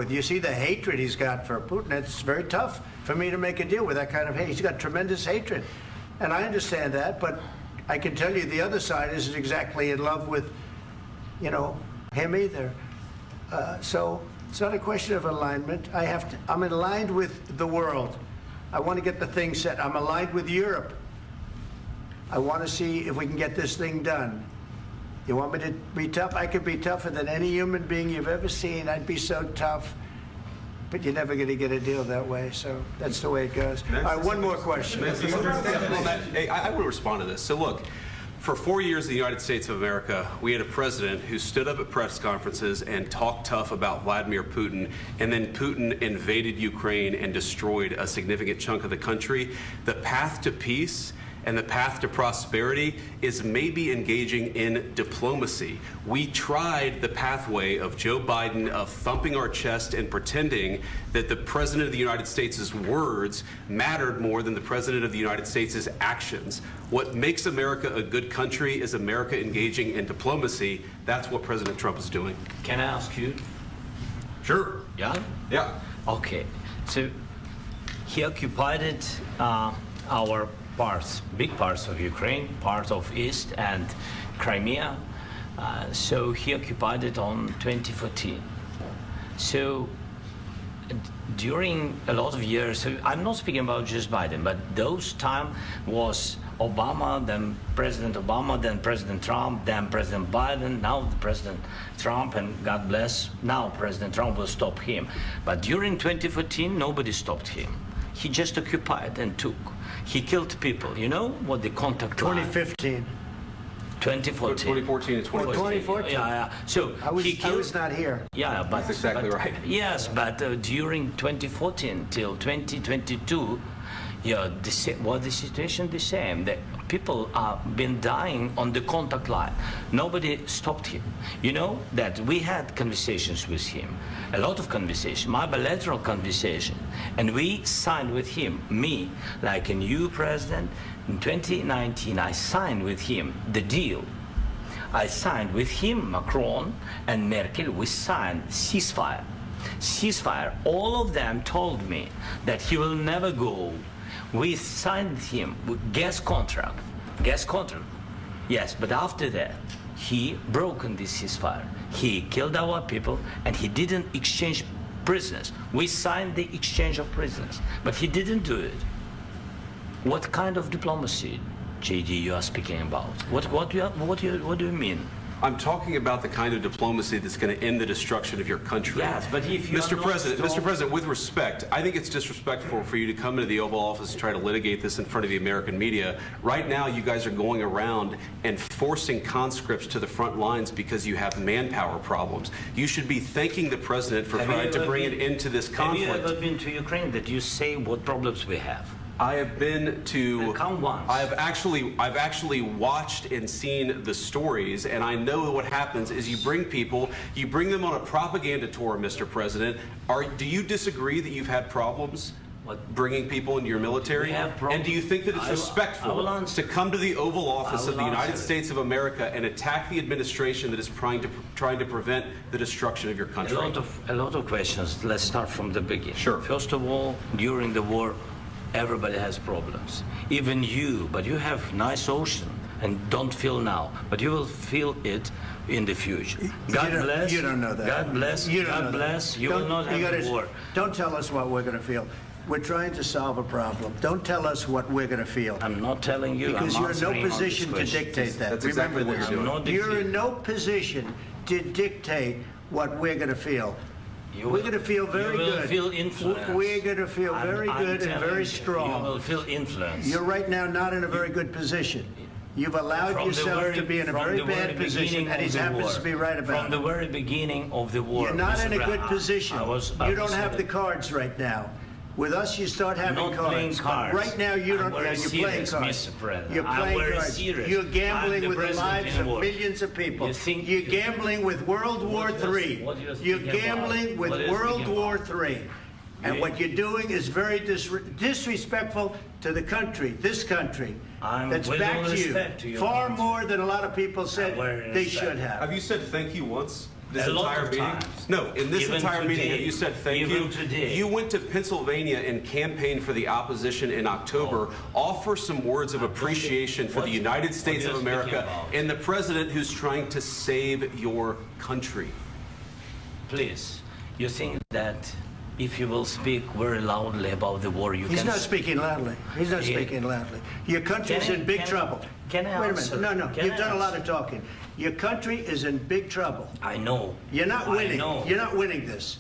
with. You see the hatred he's got for Putin. It's very tough for me to make a deal with that kind of hate. He's got tremendous hatred. And I understand that, but I can tell you the other side isn't exactly in love with, you know, him either. So it's not a question of alignment. I'm aligned with the world. I want to get the thing set. I'm aligned with Europe. I want to see if we can get this thing done. You want me to be tough? I could be tougher than any human being you've ever seen. I'd be so tough. But you're never going to get a deal that way, so that's the way it goes. All right, one more question. Hey, I want to respond to this. So look, for 4 years in the United States of America, we had a president who stood up at press conferences and talked tough about Vladimir Putin, and then Putin invaded Ukraine and destroyed a significant chunk of the country. The path to peace and the path to prosperity is maybe engaging in diplomacy. We tried the pathway of Joe Biden of thumping our chest and pretending that the President of the United States' words mattered more than the President of the United States' actions. What makes America a good country is America engaging in diplomacy. That's what President Trump is doing. Can I ask you? Sure. Yeah? Yeah. Okay. So he occupied our parts, big parts of Ukraine, part of East and Crimea. So he occupied it on 2014. So during a lot of years, so I'm not speaking about just Biden, but those time was Obama, then President Obama, then President Trump, then President Biden, now President Trump, and God bless, now President Trump will stop him. But during 2014, nobody stopped him. He just occupied and took. He killed people. You know what the contact 2015. 2014 2014. and 2014. 2014. Yeah. So I was not here. Yeah, but that's exactly right. Yes, but during 2014 till 2022, yeah, the situation the same. The people have been dying on the contact line. Nobody stopped him. You know that we had conversations with him, a lot of conversation, my bilateral conversation, and we signed with him, me, like a new president. In 2019, I signed with him the deal. I signed with him, Macron and Merkel, we signed ceasefire. Ceasefire, all of them told me that he will never go. We signed him with gas contract, yes, but after that, he broken this ceasefire. He killed our people and he didn't exchange prisoners. We signed the exchange of prisoners, but he didn't do it. What kind of diplomacy, JD, you are speaking about? What do you mean? I'm talking about the kind of diplomacy that's going to end the destruction of your country. Yes, but if you Mr. President, with respect, I think it's disrespectful for you to come into the Oval Office and try to litigate this in front of the American media. Right now, you guys are going around and forcing conscripts to the front lines because you have manpower problems. You should be thanking the President for trying to bring an end to this conflict. Have you ever been to Ukraine that you say what problems we have? I have been to. Come once. I've actually watched and seen the stories, and I know what happens is you bring them on a propaganda tour, Mr. President. Do you disagree that you've had problems bringing people into your military? And do you think that it's respectful to come to the Oval Office of the United States of America and attack the administration that is trying to prevent the destruction of your country? A lot of questions. Let's start from the beginning. Sure. First of all, during the war, everybody has problems, even you, but you have nice ocean and don't feel now, but you will feel it in the future. God bless. You don't know that. God bless. God bless. You will not have a war. Don't tell us what we're going to feel. We're trying to solve a problem. Don't tell us what we're going to feel. I'm not telling you. Because you're in no position to dictate that. That's exactly what you're doing. You're in no position to dictate what we're going to feel. We're going to feel very good. You will feel influence. We're going to feel very good and very strong. You will feel influence. You're right now not in a very good position. You've allowed yourself to be in a very bad position, and he happens to be right about it. From the very beginning of the war. You're not in a good position. You don't have the cards right now. With us, you start having cards. Right now, you don't. You're playing cards. You're playing cards. You're gambling with the lives of millions of people. You're gambling with World War III. You're gambling with World War III. And what you're doing is very disrespectful to the country, this country, that's backed you far more than a lot of people said they should have. Have you said thank you once? this A lot entire of meeting? times. No, in this Even entire meeting, today. have you said thank Even you? today. You went to Pennsylvania and campaigned for the opposition in October. Offer some words of appreciation for the United States what of are you speaking America about? and the president who's trying to save your country. Please, you think that if you will speak very loudly about the war, you He's can... not speaking loudly. He's not Yeah. speaking loudly. Your country's Can I- in big can I- trouble. can I Wait a answer? minute. No, Can you've I done a lot answer? of talking. Your country is in big trouble. I know. You're not winning. I know. You're not winning this.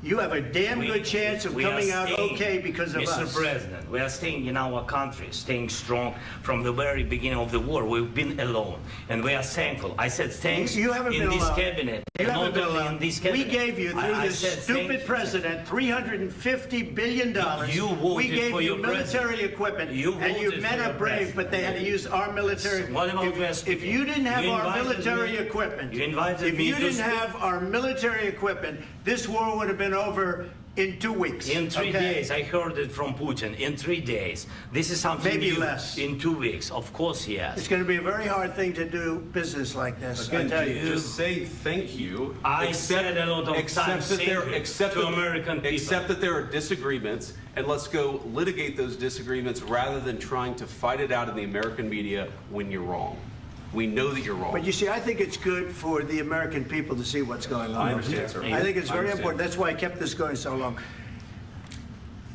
You have a damn good chance of we are coming out staying, okay because of Mr. us. President, we are staying in our country, staying strong from the very beginning of the war. We've been alone, and we are thankful. I said thanks You haven't in been this alone. cabinet. You and haven't not been only alone. in this We cabinet. gave you, through I this said stupid thank you. president, $350 billion. You voted we gave for you your military president. equipment, You and you voted men for are your brave, president. but they had to use our military. What about West If you didn't have You our invited military me- equipment, you invited if me you to didn't speak- have our military equipment, this war would have been over in 2 weeks. In 3 okay? days, I heard it from Putin. In 3 days, this is something Maybe new. less. In 2 weeks, of course, yes. It's going to be a very hard thing to do business like this. I tell you. Just say thank you. I said a lot of accept times that thank there, you accept to that, American people. Accept that there are disagreements, and let's go litigate those disagreements rather than trying to fight it out in the American media when you're wrong. We know that you're wrong. But you see, I think it's good for the American people to see what's going on. I understand, sir. I think it's I very understand. important. That's why I kept this going so long.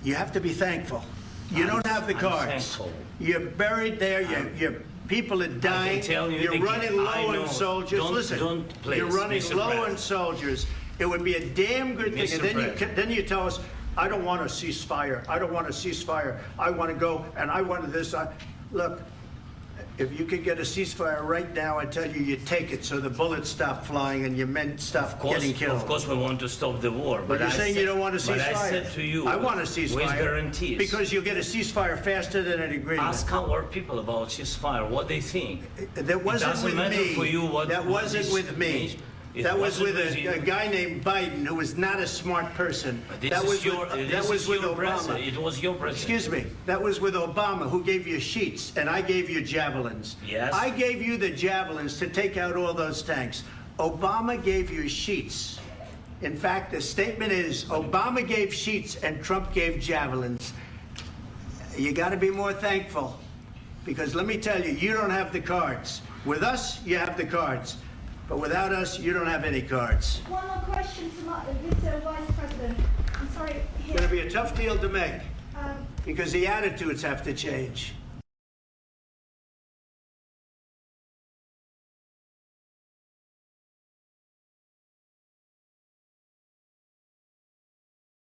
You have to be thankful. You don't have the I'm cards. thankful. You're buried there. Your people are dying. tell you You're again, running low I on know. soldiers. Don't- Listen, don't, please, you're running Mr. low on President. soldiers. It would be a damn good thing. Mr. And then President. then you tell us, I don't want a ceasefire. I don't want a ceasefire. I want to go and I want this. Look, if you could get a ceasefire right now, I tell you, you take it so the bullets stop flying and your men stop getting killed. Of course, we want to stop the war. But you're I saying said- you don't want a ceasefire. But I said to you, I want a ceasefire. with guarantees. Because you'll get a ceasefire faster than an agreement. Ask our people about ceasefire, what they think. That wasn't doesn't with matter me. for you what- That what wasn't this with me. means. It That was with wasn't with a you. guy named Biden who was not a smart person. That was with Obama. It was your president. Excuse me. That was with Obama, who gave you sheets, and I gave you javelins. Yes. I gave you the javelins to take out all those tanks. Obama gave you sheets. In fact, the statement is Obama gave sheets and Trump gave javelins. You got to be more thankful, because let me tell you, you don't have the cards. With us, you have the cards. But without us, you don't have any cards. One more question to Mr. Vice President. I'm sorry. It's going to be a tough deal to make, Um, because the attitudes have to change.